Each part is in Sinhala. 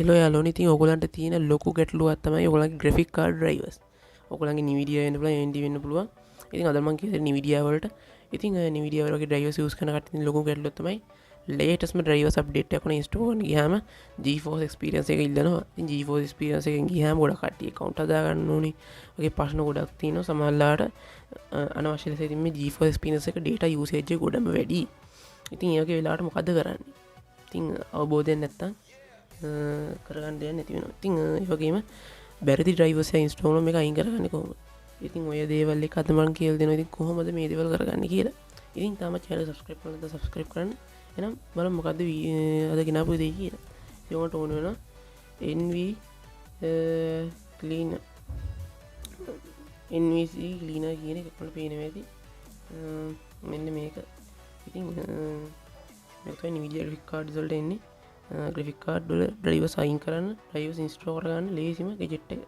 හෙලෝ යාළුවනේ ඉතින් ඔයගොල්ලන්ට තියෙන ලොකු ගැටලුවක් තමයි ඔයගොල්ලන්ගේ graphic card drivers. ඔයගොල්ලන්ගේ nVidia වෙන්න පුළුවන් AMD වෙන්න පුළුවන්. ඉතින් අද මම කියන්නේ nVidia වලට. ඉතින් nVidia වලගේ drivers use කරන කට්ටිය ලොකු ගැටලුවක් තමයි latest drivers update එකක් install කරන්න ගියාම GeForce experience එක ඉල්ලනවා. ඉතින් GeForce experience එකෙන් ගියාම ගොඩක් කට්ටිය account හදා ගන්න ඕනේ. ඔගේ ප්‍රශ්න ගොඩක් තියෙනවා. සමහරලාට අනවශ්‍ය ලෙස ඉතින් මේ GeForce experience එක data usage එක ගොඩම වැඩි. ඉතින් ඒ වගේ වෙලාවට මොකද කරන්නේ? ඉතින් අවබෝධයක් නැත්තම් කරගන්න දෙයක් නැති වෙනවා. ඉතින් ඒ වගේම බැරිදි drivers එක install කරන මේක අයින් කරගන්නේ කොහොමද? ඉතින් ඔය දේවල් එක අද මම කියලා දෙනවා. ඉතින් කොහොමද මේ දේවල් කරගන්නේ කියලා. ඉතින් තාම channel subscribe කරලා නැත්නම් subscribe කරන්න. එහෙනම් බලමු මොකද්ද අද ගෙනාපු දේ කියලා. ඒකට ඕන වෙනවා nvclean කියන එක අපිට පේනවා ඇති. මෙන්න මේක. ඉතින් මේක තමයි nVidia graphic card වලට එන්නේ. graphic card වල drivers අයින් කරන්න, drivers install කරගන්න ලේසිම gadget එක.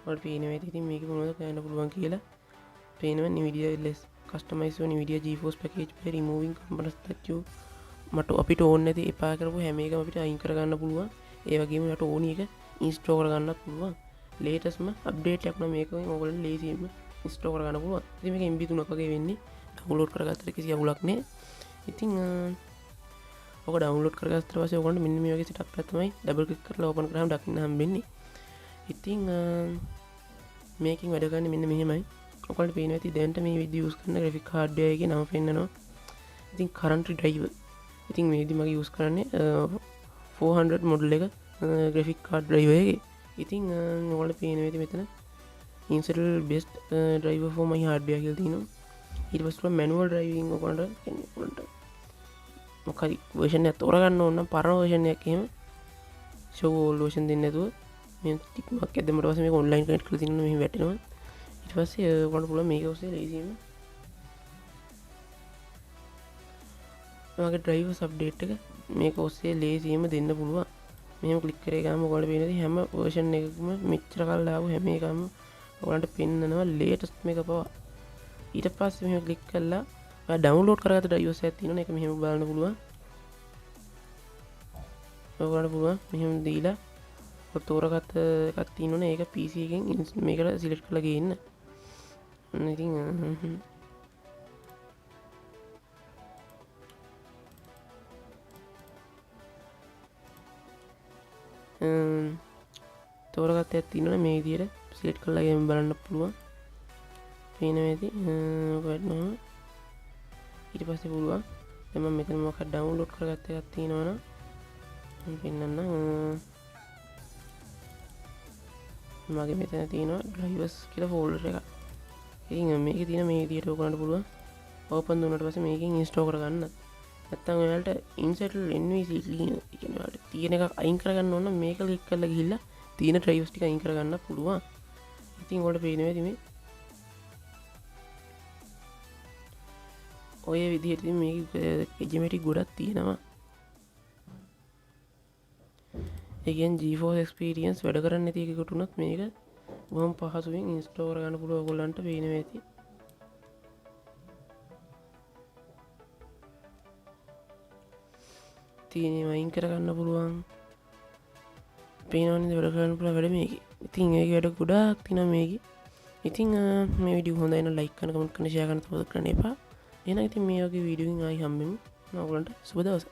ඔයාලට පේනවා ඇති. ඉතින් මේක මොනවද කරන්න පුළුවන් කියලා. පේනවා nVidia less customize your nVidia GeForce package by removing components that you මට අපිට ඕන නැති එපා කරපු හැම එකම අපිට අයින් කරගන්න පුළුවන්. ඒ වගේම මට ඕන එක install කරගන්නත් පුළුවන්. latest update එකක් නම් මේකෙන් ඔයගොල්ලෝ ලේසියෙන්ම install කරගන්න පුළුවන්. ඉතින් මේක MB 3ක් වගේ වෙන්නේ. download කරගත්තට කිසි අවුලක් නැහැ. ඉතින් ඔක download කරගත්තට පස්සේ ඔයගොල්ලන්ට මෙන්න මේ වගේ setup එකක් තමයි double click කරලා open කරාම දකින්න හම්බෙන්නේ. ඉතින් මේකෙන් වැඩ ගන්න මෙන්න මෙහෙමයි. ඔයගොල්ලන්ට පේනවා ඇති දැනට මේ විදිහ use කරන graphic hardware එකේ නම පෙන්නනවා. ඉතින් current driver. ඉතින් මේදී මගේ use කරන්නේ 400 model එක graphic card driver එකේ. ඉතින් ඔයාලට පේනවා ඇති මෙතන insert best driver for my hardware කියලා තියෙනවා. ඊට පස්සේ manual driving ඔයාලට කියන්නේ ඔයාලට මොකක්ද version එකක් තෝරගන්න ඕන නම් පරණ version එකක් එහෙම show all version දෙන්නේ නැතුව මේ ටික් මාක් එක දෙමුට පස්සේ මේක online connect කරලා තියෙනවා මෙහෙම වැටෙනවා. ඊට පස්සේ ඔයාලට පුළුවන් මේක ඔස්සේ ලේසියෙන්ම ඔයාගේ drivers update එක මේක ඔස්සේ ලේසියෙන්ම දෙන්න පුළුවන්. මෙහෙම click කරේ ගාම ඔයාලට පේනවා හැම version එකකම මෙච්චර කල් ආව හැම එකම ඔයාලට පෙන්නනවා latest මේක පවා. ඊට පස්සේ මෙහෙම click කරලා ඔයා download කරගත්ත drivers එකක් තියෙනවනේ ඒක මෙහෙම බලන්න පුළුවන්. ඔයාලට පුළුවන් මෙහෙම දීලා ඔය තෝරගත්ත එකක් තියෙනවනේ ඒක PC එකෙන් මේකට select කරලා ගේන්න. ඉතින් තෝරගත්ත එකක් තියෙනවනේ මේ විදිහට select කරලා ගේම බලන්න පුළුවන්. පේනවා ඇති. ඔයගොල්ලෝ ඊට පස්සේ පුළුවන් දැන් මම මෙතන මොකක්ද ඩවුන්ලෝඩ් කරගත්ත එකක් තියෙනවා නම් පෙන්නන්න මගේ මෙතන තියෙනවා drivers කියලා folder එකක්. ඉතින් මේකේ තියෙන මේ විදිහට ඔයගොල්ලන්ට පුළුවන් open දුන්නාට පස්සේ මේකෙන් install කරගන්න. නැත්නම් ඔයාලට insert nvclean කියන ඔයාලට තියෙන එකක් අයින් කරගන්න ඕන නම් මේක click කරලා ගිහිල්ලා තියෙන drivers ටික අයින් කරගන්න පුළුවන්. ඉතින් ඔයාලට පේනවා ඇති මේ ඔය විදිහට මේක geometry ගොඩක් තියෙනවා. ඒ කියන්නේ GeForce experience වැඩ කරන්නේ නැති එකකට උනත් මේක බොහොම පහසුවෙන් install කරගන්න පුළුවන් ඔයගොල්ලන්ට පේනවා ඇති. තියෙනවා අයින් කරගන්න පුළුවන්. පේනවනේ වැඩ කරන්න පුළුවන් වැඩ මේකේ. ඉතින් මේකේ වැඩ ගොඩාක් තියෙනවා මේකේ. ඉතින් මේ වීඩියෝ හොඳයි නම් like කරන්න, comment කරන්න, share කරන්න තවද කරන්න එපා. එහෙනම් ඉතින් මේ වගේ වීඩියෝ එකකින් ආයි හම්බෙමු. මම ඔයගලන්ට සුබ දවසක්.